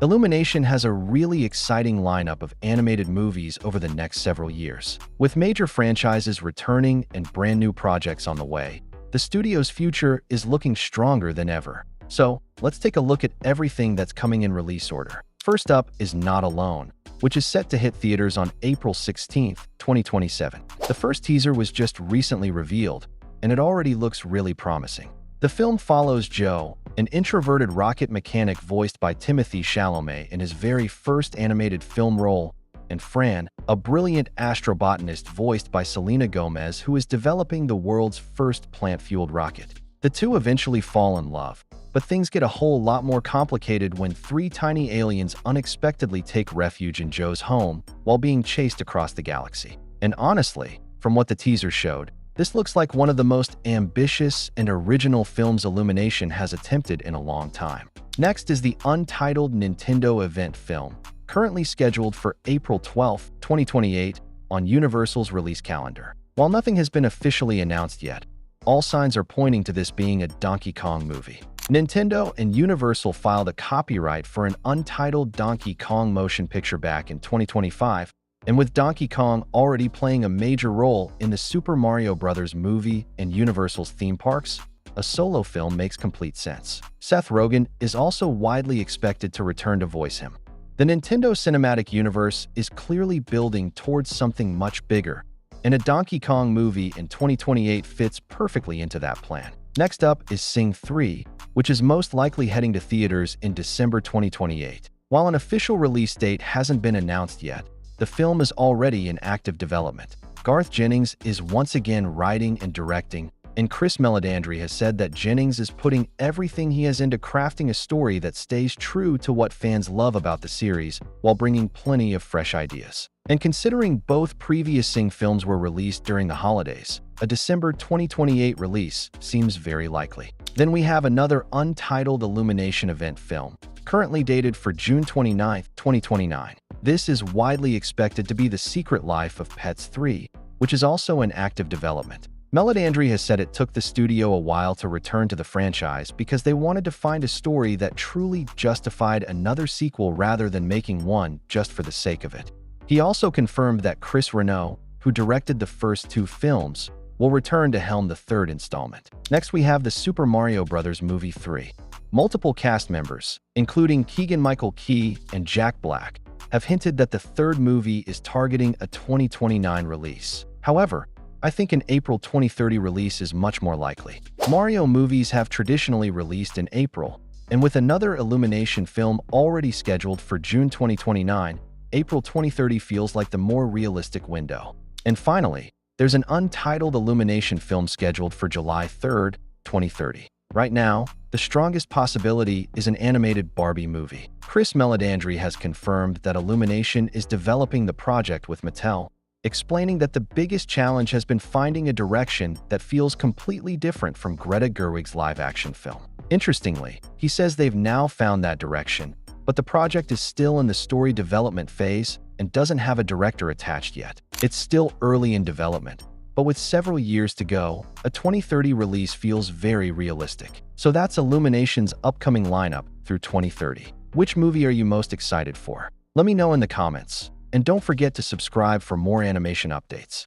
Illumination has a really exciting lineup of animated movies over the next several years. With major franchises returning and brand new projects on the way, the studio's future is looking stronger than ever. So, let's take a look at everything that's coming in release order. First up is Not Alone, which is set to hit theaters on April 16, 2027. The first teaser was just recently revealed, and it already looks really promising. The film follows Joe, an introverted rocket mechanic voiced by Timothée Chalamet in his very first animated film role, and Fran, a brilliant astrobotanist voiced by Selena Gomez who is developing the world's first plant-fueled rocket. The two eventually fall in love, but things get a whole lot more complicated when three tiny aliens unexpectedly take refuge in Joe's home while being chased across the galaxy. And honestly, from what the teaser showed, this looks like one of the most ambitious and original films Illumination has attempted in a long time. Next is the untitled Nintendo event film, currently scheduled for April 12, 2028 on Universal's release calendar. While nothing has been officially announced yet, all signs are pointing to this being a Donkey Kong movie. Nintendo and Universal filed a copyright for an untitled Donkey Kong motion picture back in 2025, and with Donkey Kong already playing a major role in the Super Mario Bros. Movie and Universal's theme parks, a solo film makes complete sense. Seth Rogen is also widely expected to return to voice him. The Nintendo Cinematic Universe is clearly building towards something much bigger, and a Donkey Kong movie in 2028 fits perfectly into that plan. Next up is Sing 3, which is most likely heading to theaters in December 2028. While an official release date hasn't been announced yet, the film is already in active development. Garth Jennings is once again writing and directing, and Chris Meledandri has said that Jennings is putting everything he has into crafting a story that stays true to what fans love about the series while bringing plenty of fresh ideas. And considering both previous Sing films were released during the holidays, a December 2028 release seems very likely. Then we have another untitled Illumination event film, currently dated for June 29, 2029. This is widely expected to be The Secret Life of Pets 3, which is also in active development. Meledandri has said it took the studio a while to return to the franchise because they wanted to find a story that truly justified another sequel rather than making one just for the sake of it. He also confirmed that Chris Renault, who directed the first two films, will return to helm the third installment. Next, we have the Super Mario Bros. Movie 3. Multiple cast members, including Keegan-Michael Key and Jack Black, have hinted that the third movie is targeting a 2029 release. However, I think an April 2030 release is much more likely. Mario movies have traditionally released in April, and with another Illumination film already scheduled for June 2029, April 2030 feels like the more realistic window. And finally, there's an untitled Illumination film scheduled for July 3, 2030. Right now, the strongest possibility is an animated Barbie movie. Chris Meledandri has confirmed that Illumination is developing the project with Mattel, explaining that the biggest challenge has been finding a direction that feels completely different from Greta Gerwig's live-action film. Interestingly, he says they've now found that direction, but the project is still in the story development phase and doesn't have a director attached yet. It's still early in development, but with several years to go, a 2030 release feels very realistic. So that's Illumination's upcoming lineup through 2030. Which movie are you most excited for? Let me know in the comments. And don't forget to subscribe for more animation updates.